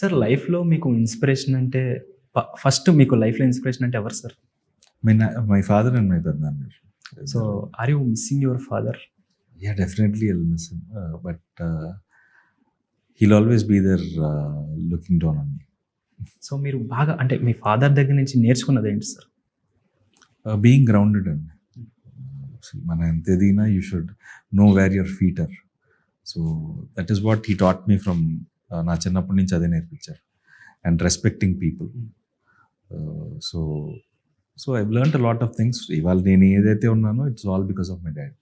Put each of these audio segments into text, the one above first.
Sir లైఫ్‌లో మీకు inspiration అంటే ఫస్ట్ మీకు లైఫ్‌లో ఇన్‌స్పిరేషన్ అంటే ఎవరు sir? My father and my brother. So are you missing your father? Yeah, definitely I'll miss him. But he'll always be there looking down on me. So మీరు బాగా అంటే మీ ఫాదర్ దగ్గర నుంచి నేర్చుకున్నది ఏంటి సార్? Being grounded అండి. మన ఎంత ఎదిగినా you should know where your feet are. So that is what he taught me from నా చిన్నప్పటి నుంచి అదే నేర్పించారు. And respecting people. So I learned a lot of things. ఇవాళ నేను ఏదైతే ఉన్నానో it's all because of my dad.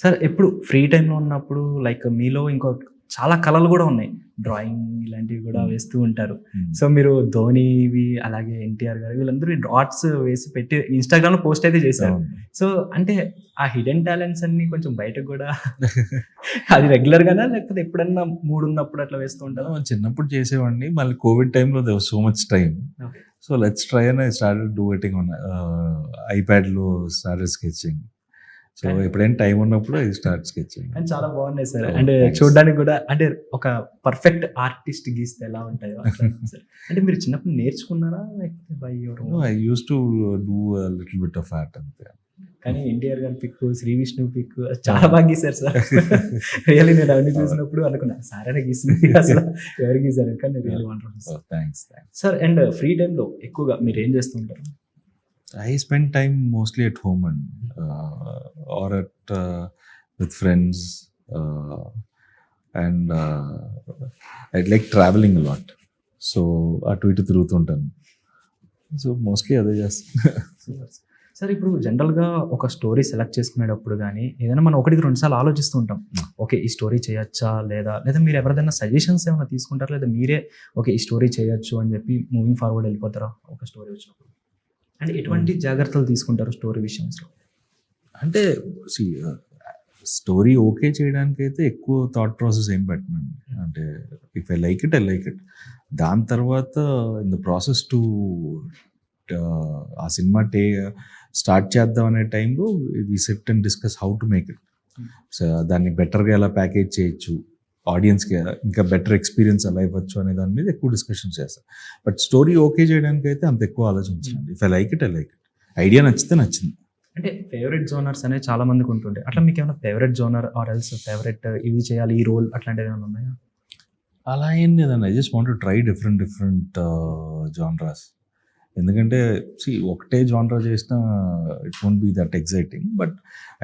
Sir ఎప్పుడు ఫ్రీ టైమ్‌లో ఉన్నప్పుడు లైక్ మీలో ఇంకో చాలా కళలు గూడా ఉన్నాయి. డ్రాయింగ్ ఇలాంటివి గూడా వేస్తూ ఉంటారు. సో మీరు ధోనివి అలాగే ఎన్టీఆర్ గారు వీళ్ళందరూ డాట్స్ వేసి పెట్టి ఇన్‌స్టాగ్రామ్‌లో పోస్ట్ అయితే చేశారు. సో అంటే ఆ హిడెన్ టాలెంట్స్ అన్నీ కొంచెం బయటకు గూడా అది రెగ్యులర్‌గానా లేకపోతే ఎప్పుడన్నా మూడ్ ఉన్నప్పుడు అట్లా వేస్తూ ఉంటారా? చిన్నప్పుడు చేసేవాడిని. మళ్ళీ కోవిడ్ టైంలో there was so much time. Okay. So let's try and I started doing on ఐప్యాడ్‌లో స్టార్టెడ్ స్కెచింగ్. సో ఎప్పుడైనా టైం ఉన్నప్పుడు ఐ స్టార్ట్ స్కెచింగ్. అండ్ చాలా బాగున్నాయి సార్. అంటే చూడడానికి కూడా అంటే ఒక పర్ఫెక్ట్ ఆర్టిస్ట్ గీస్తే ఎలా ఉంటాయో అట్లా సార్. అంటే మీరు చిన్నప్పుడు నేర్చుకున్నారా లేకపోతే by your own? I use to do little bit of art అంతే. కానీ ఎన్టీఆర్ గారి పిక్, శ్రీ విష్ణు పిక్ చాలా బాగా గీశారు సార్. రియల్లీ నేను అవన్నీ చూసినప్పుడు అనుకున్నా సారే గీసింది అసలు ఎవరు గీశారు కానీ really wonderful sir. Thanks. Sir and free టైంలో ఎక్కువగా మీరు ఏం చేస్తుంటారు? I spend time mostly at home and or at with friends and I like traveling a lot. So అటు ఇటు తిరుగుతుంటాను. సో మోస్ట్లీ అదే చేస్తాను. సార్ ఇప్పుడు జనరల్గా ఒక స్టోరీ సెలెక్ట్ చేసుకునేటప్పుడు కానీ ఏదైనా మనం ఒకటికి రెండు సార్లు ఆలోచిస్తూ ఉంటాం. ఓకే ఈ స్టోరీ చేయొచ్చా లేదా మీరు ఎవరిదైనా సజెషన్స్ ఏమైనా తీసుకుంటారా లేదా మీరే ఓకే ఈ స్టోరీ చేయొచ్చు అని చెప్పి మూవింగ్ ఫార్వర్డ్ వెళ్ళిపోతారా ఒక స్టోరీ వచ్చినప్పుడు? అంటే ఎటువంటి జాగ్రత్తలు తీసుకుంటారు స్టోరీ విషయంలో? అంటే స్టోరీ ఓకే చేయడానికి అయితే ఎక్కువ థాట్ ప్రాసెస్ ఏం పెట్టనండి. అంటే ఇఫ్ ఐ లైక్ ఇట్. దాని తర్వాత ఇన్ ద ప్రాసెస్ టు ఆ సినిమా స్టార్ట్ చేద్దాం అనే టైంలో we sit and discuss how to make it. So దాన్ని బెటర్గా ఎలా ప్యాకేజ్ చేయొచ్చు, ఆడియన్స్కి ఇంకా బెటర్ ఎక్స్పీరియన్స్ ఎలా ఇవ్వచ్చు అనే దాని మీద ఎక్కువ డిస్కషన్ చేస్తాను. బట్ స్టోరీ ఓకే చేయడానికి అయితే అంత ఎక్కువ ఆలోచించండి. If I like it idea నచ్చితే నచ్చింది. అంటే ఫేవరెట్ జోనర్స్ అనేవి చాలా మందికి ఉంటుండే. అట్లా మీకు ఏమైనా favourite genre or else favourite ఇవి చేయాలి ఈ రోల్ అట్లాంటివి ఏమైనా ఉన్నాయా? అలా ఏం లేదండి. I just want to try different genres. ఎందుకంటే ఒకటే జానరా చేసినా it won't be that exciting. But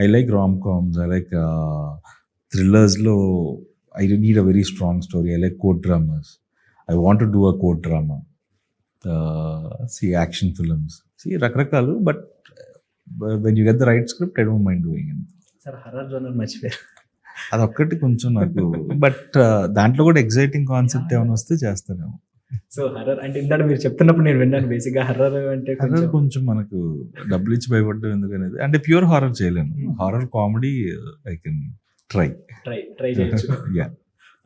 I like rom coms, I like థ్రిల్లర్స్లో I need a very strong story. I like court dramas. I want to do a court drama. Action films. రకరకాలు. But when you get the right script, I don't mind doing it. Sir horror genre మర్చిపోయారు. అదొక్కటి కొంచెం నాకు but దాంట్లో కూడా exciting concept ఏమైనా వస్తే చేస్తానేమో. So horror అంటే ఇందాక మీరు చెప్తున్నప్పుడు నేను విన్నాను బేసిక్గా హర్రర్ అంటే కొంచెం మనకు డబ్బులు ఇచ్చి భయపడ్డం ఎందుకనేది. అంటే ప్యూర్ హారర్ చేయలేను. Horror comedy I can try చేయొచ్చు. Yeah.